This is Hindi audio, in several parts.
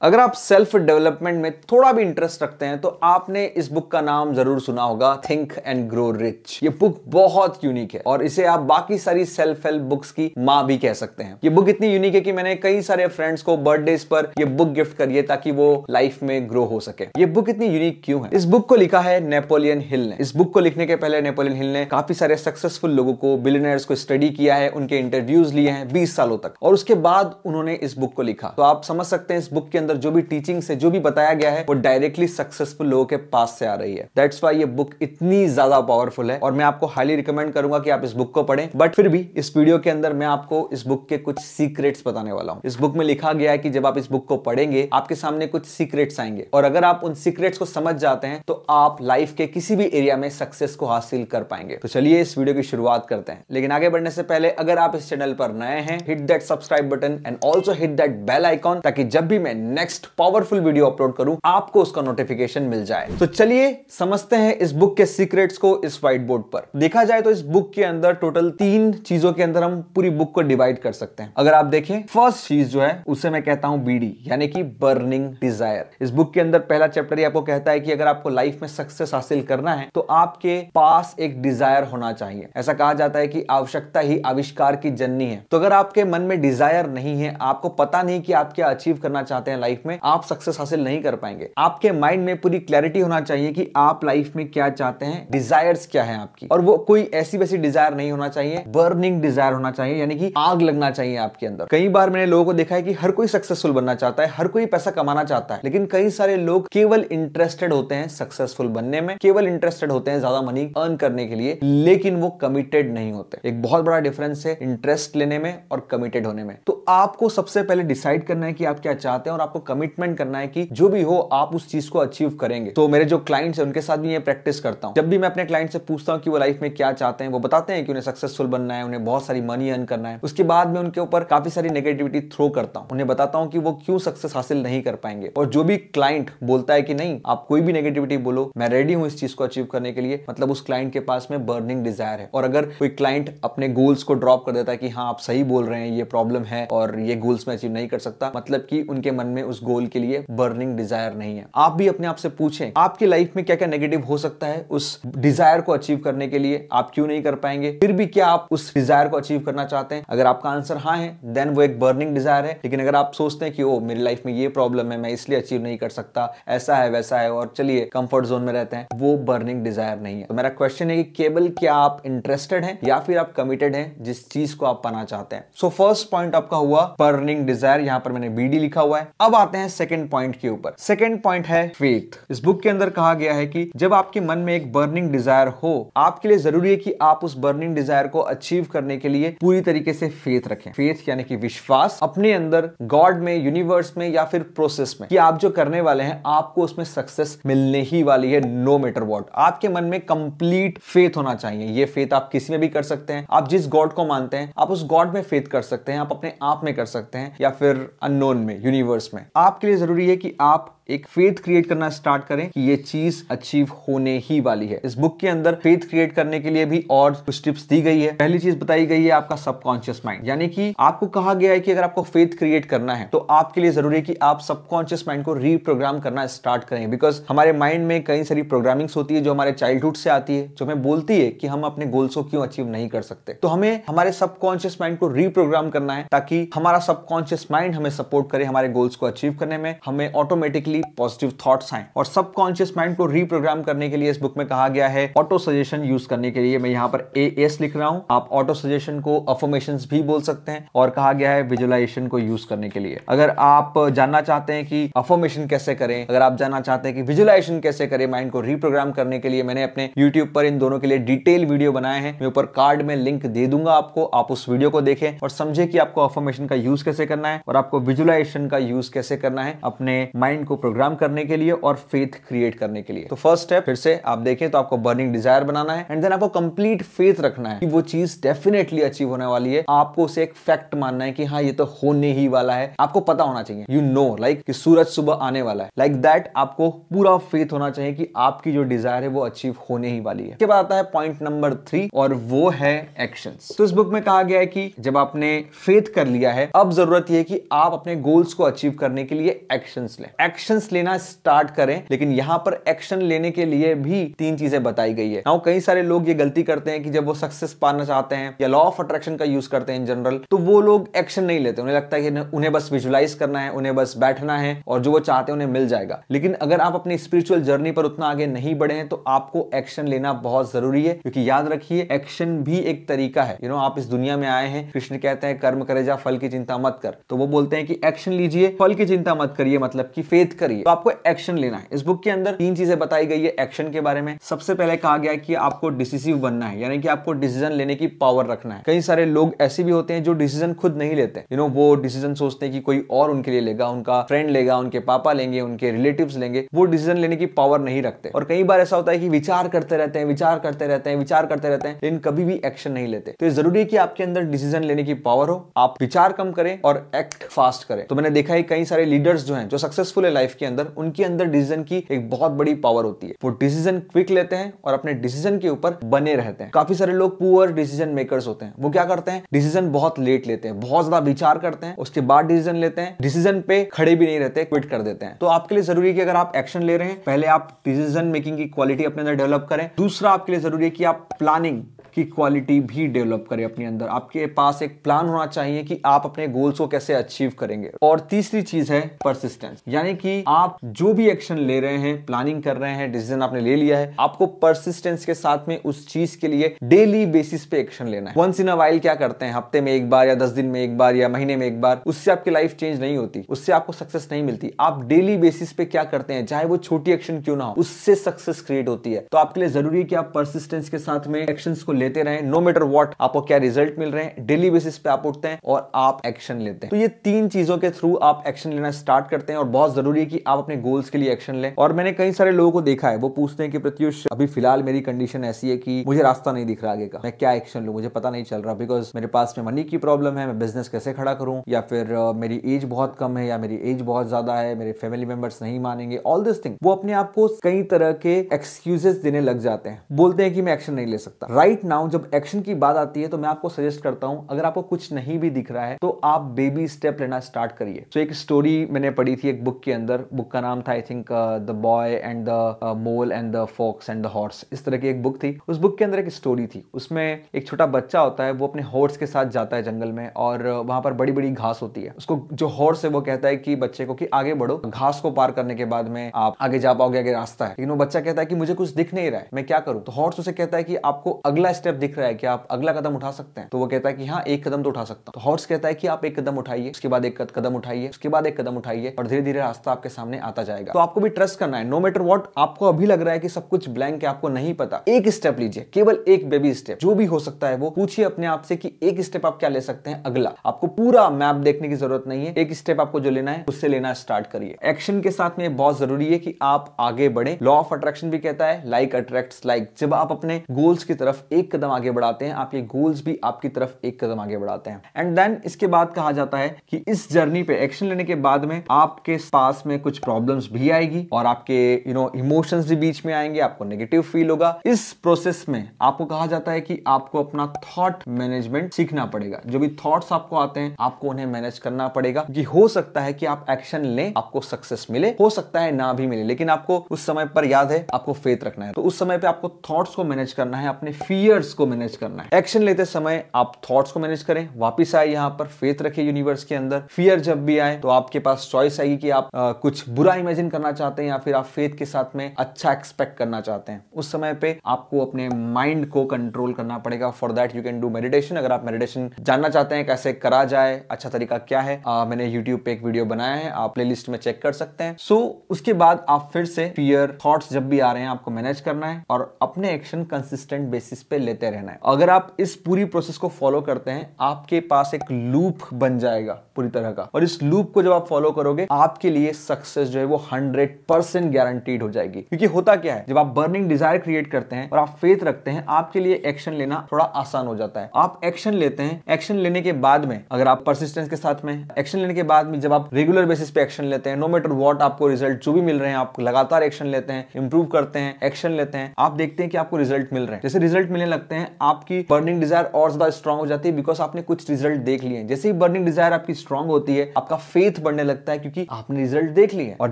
अगर आप सेल्फ डेवलपमेंट में थोड़ा भी इंटरेस्ट रखते हैं तो आपने इस बुक का नाम जरूर सुना होगा, थिंक एंड ग्रो रिच। ये बुक बहुत यूनिक है और इसे आप बाकी सारी सेल्फ हेल्प बुक्स की माँ भी कह सकते हैं। ये बुक इतनी यूनिक है कि मैंने कई सारे फ्रेंड्स को बर्थडेज पर ये बुक गिफ्ट करी है ताकि वो लाइफ में ग्रो हो सके। ये बुक इतनी यूनिक क्यों है? इस बुक को लिखा है नेपोलियन हिल ने। इस बुक को लिखने के पहले नेपोलियन हिल ने काफी सारे सक्सेसफुल लोगों को, बिलियनर्स को स्टडी किया है, उनके इंटरव्यूज लिए हैं 20 सालों तक, और उसके बाद उन्होंने इस बुक को लिखा। तो आप समझ सकते हैं इस बुक के अंदर जो भी टीचिंग से जो भी बताया गया है वो डायरेक्टली सक्सेसफुल लोगों के पास से आ रही है। दैट्स व्हाई ये बुक इतनी ज्यादा पावरफुल है और मैं आपको हाईली रिकमेंड करूंगा कि आप इस बुक को पढ़ें। बट फिर भी इस वीडियो के अंदर मैं आपको इस बुक के कुछ सीक्रेट्स बताने वाला हूं। इस बुक में लिखा गया है कि जब आप इस बुक को पढ़ेंगे आपके सामने कुछ सीक्रेट्स आएंगे और अगर आप उन सीक्रेट्स को समझ जाते हैं तो आप लाइफ के किसी भी एरिया में सक्सेस को हासिल कर पाएंगे। तो चलिए इस वीडियो की शुरुआत करते हैं। लेकिन आगे बढ़ने से पहले अगर आप इस चैनल पर नए हैं, hit that subscribe button and also hit that bell icon ताकि जब भी मैं नेक्स्ट पावरफुल वीडियो अपलोड करूं आपको उसका नोटिफिकेशन मिल जाए। तो चलिए समझते हैं इस बुक के सीक्रेट्स को इस व्हाइट बोर्ड पर। देखा जाए तो इस बुक के अंदर टोटल 3 चीजों के अंदर हम पूरी बुक को डिवाइड कर सकते हैं। अगर आप देखें, फर्स्ट चीज जो है उसे मैं कहता हूं बीडी, यानी कि बर्निंग डिजायर। इस बुक के अंदर पहला चैप्टर ही आपको कहता है कि अगर आपको लाइफ में सक्सेस हासिल करना है तो आपके पास एक डिजायर होना चाहिए। ऐसा कहा जाता है कि आवश्यकता ही आविष्कार की जननी है। तो अगर आपके मन में डिजायर नहीं है, आपको पता नहीं कि आप क्या अचीव करना चाहते हैं लाइफ में, आप सक्सेस हासिल नहीं कर पाएंगे। आपके माइंड में पूरी क्लैरिटी होना चाहिए कि आप लाइफ में क्या चाहते हैं, डिजायर्स क्या है आपकी, और वो कोई ऐसी वैसी डिजायर नहीं होना चाहिए, बर्निंग डिजायर होना चाहिए, यानी कि आग लगना चाहिए आपके अंदर। कई बार मैंने लोगों को देखा है कि हर कोई सक्सेसफुल बनना चाहता है, हर कोई पैसा कमाना चाहता है, लेकिन कई सारे लोग केवल इंटरेस्टेड होते हैं सक्सेसफुल बनने में, केवल इंटरेस्टेड होते हैं ज्यादा मनी अर्न करने के लिए, लेकिन वो कमिटेड नहीं होते। एक बहुत बड़ा डिफरेंस है इंटरेस्ट लेने में और कमिटेड होने में। तो आपको सबसे पहले डिसाइड करना है कि आप क्या चाहते हैं और आपको कमिटमेंट करना है कि जो भी हो आप उस चीज को अचीव करेंगे। तो मेरे जो क्लाइंट्स हैं उनके साथ भी ये प्रैक्टिस करता हूं। जब भी मैं अपने क्लाइंट से पूछता हूं कि वो लाइफ में क्या चाहते हैं, वो बताते हैं कि उन्हें सक्सेसफुल बनना है, उन्हें बहुत सारी मनी अर्न करना है। उसके बाद मैं उनके ऊपर काफी सारी नेगेटिविटी थ्रो करता हूं, उन्हें बताता हूं कि वो क्यों सक्सेस हासिल नहीं कर पाएंगे। और जो भी क्लाइंट बोलता है कि नहीं आप कोई भी नेगेटिविटी बोलो, मैं रेडी हूं इस चीज को अचीव करने के लिए, मतलब उस क्लाइंट के पास में बर्निंग डिजायर है। और अगर कोई क्लाइंट अपने गोल्स को ड्रॉप कर देता है कि हाँ आप सही बोल रहे हैं, ये प्रॉब्लम है और ये गोल्स में अचीव नहीं कर सकता, मतलब कि उनके मन में उस गोल के लिए बर्निंग डिजायर नहीं है। आप भी अपने आप से पूछें आपकी लाइफ में क्या क्या नेगेटिव हो सकता है उस डिजायर को अचीव करने के लिए, आप क्यों नहीं कर पाएंगे, फिर भी क्या आप उस डिजायर को अचीव करना चाहते हैं। अगर आपका आंसर हाँ है देन वो एक बर्निंग डिजायर है। लेकिन अगर आप सोचते हैं कि ओ मेरी लाइफ में ये प्रॉब्लम है, मैं इसलिए अचीव नहीं कर सकता, ऐसा है वैसा है और चलिए कंफर्ट जोन में रहते हैं, वो बर्निंग डिजायर नहीं है। तो मेरा क्वेश्चन है कि केवल क्या आप इंटरेस्टेड हैं या फिर आप कमिटेड हैं जिस चीज को आप पाना चाहते हैं। सो फर्स्ट पॉइंट आपका हुआ बर्निंग डिजायर, यहां पर मैंने बीडी लिखा हुआ है। अब आते हैं सेकंड पॉइंट के ऊपर। सेकंड पॉइंट है फेथ। इस बुक के अंदर कहा गया है कि जब आपके मन में एक बर्निंग डिजायर हो, आपके लिए जरूरी है कि आप उस बर्निंग डिजायर को अचीव करने के लिए पूरी तरीके से फेथ रखें। फेथ यानी कि विश्वास अपने अंदर, गॉड में, यूनिवर्स में या फिर प्रोसेस में, कि आप जो करने वाले हैं आपको उसमें सक्सेस मिलने ही वाली है नो मैटर व्हाट। आपके मन में कंप्लीट फेथ होना चाहिए। ये फेथ आप किसी में भी कर सकते हैं। आप जिस गॉड को मानते हैं आप उस गॉड में फेथ कर सकते हैं, आप अपने आप में कर सकते हैं या फिर अननोन में, यूनिवर्स में। आपके लिए जरूरी है कि आप एक फेथ क्रिएट करना स्टार्ट करें कि ये चीज अचीव होने ही वाली है। इस बुक के अंदर फेथ क्रिएट करने के लिए भी और कुछ टिप्स दी गई है। पहली चीज बताई गई है आपका सबकॉन्शियस माइंड, यानी कि आपको कहा गया है कि अगर आपको फेथ क्रिएट करना है तो आपके लिए जरूरी है कि आप सबकॉन्शियस माइंड को रीप्रोग्राम करना स्टार्ट करें। बिकॉज हमारे माइंड में कई सारी प्रोग्रामिंग्स होती है जो हमारे चाइल्डहुड से आती है, जो हमें बोलती है कि हम अपने गोल्स को क्यों अचीव नहीं कर सकते। तो हमें हमारे सबकॉन्शियस माइंड को रीप्रोग्राम करना है ताकि हमारा सबकॉन्शियस माइंड हमें सपोर्ट करे हमारे गोल्स को अचीव करने में, हमें ऑटोमेटिकली पॉजिटिव थॉट्स आए। और सबकॉन्शियस माइंड को रीप्रोग्राम करने के लिए इस बुक में कहा गया है ऑटो सजेशन यूज करने के लिए। मैं यहां पर AS लिख रहा हूं। आप ऑटो सजेशन को अफर्मेशंस भी बोल सकते हैं। और कहा गया है विजुअलाइजेशन को यूज करने के लिए। अगर आप जानना चाहते हैं कि अफर्मेशन कैसे करें, अगर आप जानना चाहते हैं कि विजुअलाइजेशन कैसे करें माइंड को रीप्रोग्राम करने के लिए, मैंने अपने YouTube पर इन दोनों के लिए डिटेल वीडियो बनाए हैं। मैं ऊपर कार्ड में लिंक दे दूंगा आपको, आप उस वीडियो को देखें और समझे कि आपको अफर्मेशन का यूज कैसे करना है और आपको विजुअलाइजेशन का यूज कैसे करना है अपने माइंड को प्रोग्राम करने के लिए और फेथ क्रिएट करने के लिए। तो फर्स्ट स्टेप फिर से आप देखें तो आपको बर्निंग डिजायर बनाना है एंड देन आपको कंप्लीट फेथ रखना है कि वो चीज डेफिनेटली अचीव होने वाली है। आपको उसे एक फैक्ट मानना है कि हाँ ये तो होने ही वाला है। आपको पता होना चाहिए, यू नो, लाइक कि सूरज सुबह आने वाला है, लाइक दैट आपको पूरा फेथ होना चाहिए कि आपकी जो डिजायर है वो अचीव होने ही वाली है। इसके बाद आता है पॉइंट नंबर 3 और वो है एक्शंस। तो इस बुक में कहा गया है कि जब आपने फेथ कर लिया है, अब जरूरत यह है कि आप अपने गोल्स को अचीव करने के लिए एक्शंस लें। एक्शंस लेना स्टार्ट करें, लेकिन यहां पर एक्शन लेने के लिए भी 3 चीजें बताई गई है। नाउ कई सारे लोग ये गलती करते हैं कि जब वो सक्सेस पाना चाहते हैं या लॉ ऑफ अट्रैक्शन का यूज करते हैं इन जनरल, तो वो लोग एक्शन नहीं लेते। उन्हें लगता है कि उन्हें बस विजुलाइज करना है, उन्हें बस बैठना है और जो वो चाहते हैं उन्हें मिल जाएगा। लेकिन अगर आप अपनी स्पिरिचुअल जर्नी पर उतना आगे नहीं बढ़े हैं तो आपको एक्शन लेना बहुत जरूरी है, क्योंकि याद रखिए एक्शन भी एक तरीका है। आप इस दुनिया में आए हैं, कृष्ण कहते हैं कर्म करे जा फल की चिंता मत कर, तो वो बोलते हैं कि एक्शन लीजिए, फल की चिंता मत करिए, मतलब कि फेथ करिए। तो आपको एक्शन लेना है। इस बुक के अंदर 3 चीजें बताई गई है एक्शन के बारे में। सबसे पहले कहा गया है कि आपको डिसिसिव बनना है, यानी कि आपको डिसीजन लेने की पावर रखना है। कई सारे लोग ऐसे भी होते हैं जो डिसीजन खुद नहीं लेते, वो डिसीजन सोचते हैं कि कोई और उनके लिए लेगा, उनका फ्रेंड लेगा, उनके पापा लेंगे, उनके रिलेटिव्स लेंगे। वो डिसीजन लेने की पावर नहीं रखते और कई बार ऐसा होता है कि विचार करते रहते हैं, विचार करते रहते हैं, विचार करते रहते हैं, लेकिन कभी भी एक्शन नहीं लेते। तो जरूरी है कि आपके अंदर डिसीजन लेने की पावर हो, आप विचार कम करें और एक्ट फास्ट करें। तो मैंने देखा है कई सारे लीडर्स जो हैं, जो सक्सेसफुल है लाइफ के अंदर, उनके अंदर डिसीजन की एक बहुत बड़ी पावर होती है। वो डिसीजन क्विक लेते हैं और अपने डिसीजन के ऊपर बने रहते हैं। काफी सारे लोग पुअर डिसीजन मेकर्स होते हैं। वो क्या करते हैं, डिसीजन बहुत लेट लेते हैं, बहुत ज्यादा विचार करते हैं, उसके बाद डिसीजन लेते हैं, डिसीजन पे खड़े भी नहीं रहते, क्विट कर देते हैं। तो आपके लिए जरूरी है कि अगर आप एक्शन ले रहे हैं, पहले आप डिसीजन मेकिंग की क्वालिटी अपने अंदर डेवलप करें। दूसरा आपके लिए जरूरी है कि आप प्लानिंग की क्वालिटी भी डेवलप करें अपने अंदर। आपके पास एक प्लान होना चाहिए कि आप अपने गोल्स को कैसे अचीव करेंगे। और तीसरी चीज है परसिस्टेंस, यानी कि आप जो भी एक्शन ले रहे हैं, प्लानिंग कर रहे हैं, डिसीजन आपने ले लिया है, आपको परसिस्टेंस के साथ में उस चीज के लिए डेली बेसिस पे एक्शन लेना है। वंस इन अ वाइल क्या करते हैं, हफ्ते में एक बार या 10 दिन में एक बार या महीने में एक बार, उससे आपकी लाइफ चेंज नहीं होती, उससे आपको सक्सेस नहीं मिलती। आप डेली बेसिस पे क्या करते हैं, चाहे वो छोटी एक्शन क्यों ना हो, उससे सक्सेस क्रिएट होती है। तो आपके लिए जरूरी है कि आप परसिस्टेंस के साथ में एक्शंस को लेते रहें, नो मैटर व्हाट आपको क्या रिजल्ट मिल रहे हैं, डेली बेसिस पे आप उठते हैं और आप एक्शन लेते हैं। तो ये 3 चीजों के थ्रू आप एक्शन लेना स्टार्ट करते हैं और बहुत जरूरी है कि आप अपने गोल्स के लिए एक्शन लें। और मैंने कई सारे लोगों को देखा है, वो पूछते हैं कि प्रत्युष अभी फिलहाल मेरी कंडीशन ऐसी है कि मुझे रास्ता नहीं दिख रहा आगे का, मैं क्या एक्शन लूं, मुझे पता नहीं चल रहा, बिकॉज मेरे पास में मनी की प्रॉब्लम है, मैं बिजनेस कैसे खड़ा करूं, या फिर मेरी एज बहुत कम है, या मेरी एज बहुत ज्यादा है, मेरे फैमिली मेंबर्स नहीं मानेंगे, ऑल दिस थिंग। वो अपने आप को कई तरह के एक्सक्यूजेस देने लग जाते हैं, बोलते हैं कि मैं एक्शन नहीं ले सकता। राइट नाउ जब एक्शन की बात आती है तो मैं आपको सजेस्ट करता हूं, अगर आपको कुछ नहीं भी दिख रहा है तो आप बेबी स्टेप लेना स्टार्ट करिए। तो एक स्टोरी मैंने पढ़ी थी एक बुक के अंदर, बुक का नाम था I think the boy and the mole and the fox and the horse, इस तरह की एक बुक थी। उस बुक के अंदर एक स्टोरी थी, उसमें एक छोटा बच्चा होता है, वो अपने हॉर्स के साथ जाता है जंगल में और वहां पर बड़ी बड़ी घास होती है। उसको जो हॉर्स है वो कहता है कि बच्चे को कि आगे बढ़ो, घास को पार करने के बाद में आप आगे जा पाओगे, आगे रास्ता है। लेकिन वो बच्चा कहता है कि मुझे कुछ दिख नहीं रहा है, मैं क्या करूं। तो हॉर्स उसे कहता है कि आपको अगला स्टेप दिख रहा है, कि आप अगला कदम उठा सकते हैं। तो वो कहता है कि हाँ, एक कदम तो उठा सकता हूं। तो हॉर्स कहता है कि आप एक कदम उठाइए, उसके बाद एक कदम उठाइए, उसके बाद एक कदम उठाइए और धीरे धीरे रास्ता आपके सामने आता जाएगा। तो आपको भी ट्रस्ट करना है, नो मैटर व्हाट आपको अभी लग रहा है कि सब कुछ ब्लैंक है, आपको नहीं पता, एक स्टेप लीजिए, केवल एक बेबी स्टेप, जो भी हो सकता है वो पूछिए अपने आप से कि एक स्टेप आप क्या ले सकते हैं अगला। आपको पूरा मैप देखने की जरूरत नहीं है, एक स्टेप आपको जो लेना है उससे लेना स्टार्ट करिए। एक्शन के साथ में बहुत जरूरी है कि आप आगे बढ़े। लॉ ऑफ अट्रैक्शन भी कहता है लाइक अट्रैक्ट्स लाइक। जब आप अपने गोल्स की तरफ एक कदम आगे बढ़ाते हैं, आपके गोल्स भी आपकी तरफ एक कदम आगे बढ़ाते हैं। एंड देन इसके बाद कहा जाता है कि इस जर्नी पे एक्शन लेने के बाद में आपके पास में कुछ प्रॉब्लम्स भी आएगी और आपके इमोशंस भी बीच में आएंगे, आपको नेगेटिव फील होगा। इस प्रोसेस में आपको कहा जाता है कि आपको अपना थॉट मैनेजमेंट सीखना पड़ेगा। जो भी थॉट्स आपको आते हैं आपको उन्हें मैनेज करना पड़ेगा, कि हो सकता है कि आप एक्शन लें, आपको सक्सेस मिले, हो सकता है ना भी मिले, लेकिन आपको उस समय पर याद है आपको फेथ रखना है। तो उस समय पे आपको थॉट्स को मैनेज करना है, अपने फियर्स को मैनेज करना है। एक्शन लेते समय आप थॉट्स को मैनेज करें, वापिस आए यहाँ पर, फेथ रखिए यूनिवर्स के अंदर। फियर जब भी आए तो आपके पास चॉइस आएगी कि आप कुछ बुरा इमेजिन करना चाहते हैं या फिर आप फेथ के साथ में अच्छा एक्सपेक्ट करना चाहते हैं। उस समय पे आपको अपने माइंड को कंट्रोल करना पड़ेगा। For that you can do meditation. अगर आप मेडिटेशन जानना चाहते हैं कैसे करा जाए, अच्छा तरीका क्या है, मैंने यूट्यूब पे एक वीडियो बनाया है, आप प्लेलिस्ट में चेक कर सकते हैं। सो उसके बाद आप फिर से फियर थॉट्स जब भी आ रहे हैं आपको मैनेज करना है और अपने एक्शन कंसिस्टेंट बेसिस पे लेते रहना है। अगर आप इस पूरी प्रोसेस को फॉलो करते हैं, आपके पास एक लूप बन जाएगा पूरी तरह का, और इस लूप को जब आप फॉलो करोगे, आपके लिए सक्सेस जो है वो 100% गारंटीड हो जाएगी। क्योंकि होता क्या है, जब आप बर्निंग डिजायर क्रिएट करते हैं और आप फेथ रखते हैं, आपके लिए एक्शन लेना थोड़ा आसान हो जाता है। आप एक्शन लेते हैं, एक्शन लेने के बाद में अगर आप परसिस्टेंस के साथ में एक्शन लेने के बाद में जब आप रेगुलर बेसिस पे एक्शन लेते हैं, नो मैटर व्हाट आपको रिजल्ट जो भी मिल रहे हैं, आप लगातार एक्शन लेते हैं, इंप्रूव करते हैं, एक्शन लेते हैं, आप देखते हैं कि आपको रिजल्ट मिल रहे हैं। जैसे रिजल्ट मिलने लगते हैं, आपकी बर्निंग डिजायर और ज्यादा स्ट्रांग हो जाती है, बिकॉज आपने कुछ रिजल्ट देख लिए हैं। जैसे ही बर्निंग डिजायर आपकी स्ट्रांग होती है, आपका फेथ बढ़ने लगता है, क्योंकि आपने रिजल्ट देख लिए हैं। और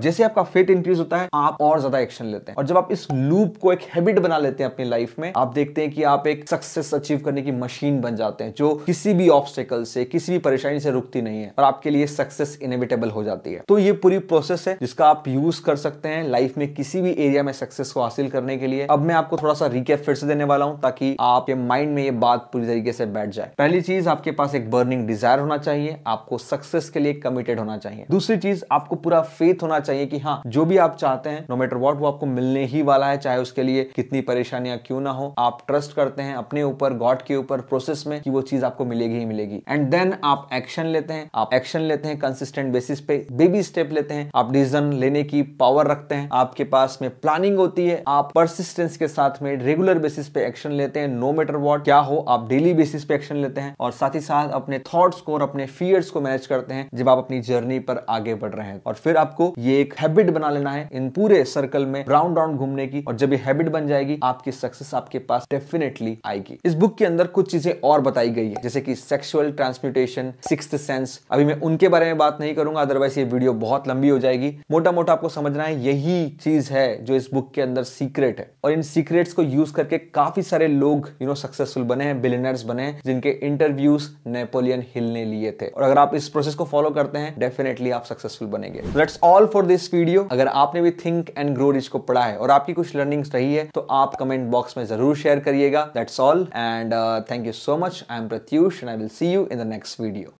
जैसे आपका फेथ इंक्रीज होता है, आप और ज्यादा एक्शन लेते हैं। और जब आप इस लूप को एक हैबिट बना लेते हैं अपनी लाइफ में, आप देखते हैं कि आप एक सक्सेस अचीव करने की मशीन बन जाते हैं, जो किसी भी ऑब्स्टेकल से, किसी भी परेशानी से रुकती नहीं है, और आपके लिए सक्सेस इनएविटेबल हो जाती है। तो ये पूरी प्रोसेस है जिसका आप यूज कर सकते हैं लाइफ में किसी भी एरिया में सक्सेस को हासिल करने के लिए। अब मैं आपको थोड़ा सा रिकैप फिर से देने वाला हूं, ताकि आपके माइंड में ये बात पूरी तरीके से बैठ जाए। पहली चीज, आपके पास एक बर्निंग डिजायर होना चाहिए, आपको सक्सेस के लिए कमिटेड होना चाहिए। दूसरी चीज, आपको पूरा फेथ होना चाहिए कि हाँ, जो भी आप चाहते हैं, नो मैटर व्हाट, वो आपको मिलने ही वाला है, चाहे उसके लिए कितनी परेशानियां क्यों ना हो। आप ट्रस्ट करते हैं अपने ऊपर, गॉड के ऊपर, प्रोसेस में, कि वो चीज आपको मिलेगी ही मिलेगी। एंड देन आप एक्शन लेते हैं। आप एक्शन लेते हैं कंसिस्टेंट बेसिस पे, बेबी स्टेप लेते हैं, आप डिसीजन लेने की पावर रखते हैं, आपके पास में प्लानिंग होती है, आप परसिस्टेंस के साथ में रेगुलर बेसिस पे एक्शन लेते हैं, नो मैटर व्हाट क्या हो, आप डेली बेसिस पे एक्शन लेते हैं, और साथ ही साथ अपने थॉट्स को और अपने फियर्स को मैनेज करते हैं जब आप अपनी जर्नी पर आगे बढ़ रहे हैं। और फिर आपको ये एक हैबिट बना लेना है इन पूरे सर्कल में राउंड राउंड घूमने की, और जब ये हैबिट बन जाएगी, आपकी सक्सेस आपके पास डेफिनेटली आएगी। इस बुक के अंदर कुछ चीजें और बताई गई है, जैसे कि सेक्सुअल ट्रांसम्यूटेशन, सिक्स्थ सेंस। अभी मैं उनके बारे में बात नहीं करूंगा, अदरवाइज ये वीडियो बहुत लंबी हो जाएगी। मोटा मोटा आपको समझना है, यही चीज है जो इस बुक के अंदर सीक्रेट है, और इन सीक्रेट्स को यूज करके काफी सारे लोग सक्सेसफुल बने हैं, बिलियनर्स बने हैं, जिनके इंटरव्यूज नेपोलियन हिल ने लिए थे। और अगर आप इस प्रोसेस को फॉलो करते हैं, डेफिनेटली आप सक्सेसफुल बनेंगे। That's all for this video. अगर आपने भी थिंक एंड ग्रो रिच को पढ़ा है और आपकी कुछ लर्निंग्स रही है, तो आप कमेंट बॉक्स में जरूर शेयर करिएगा। That's all, and thank you so much. I am Pratyush, and I will see you in the next video.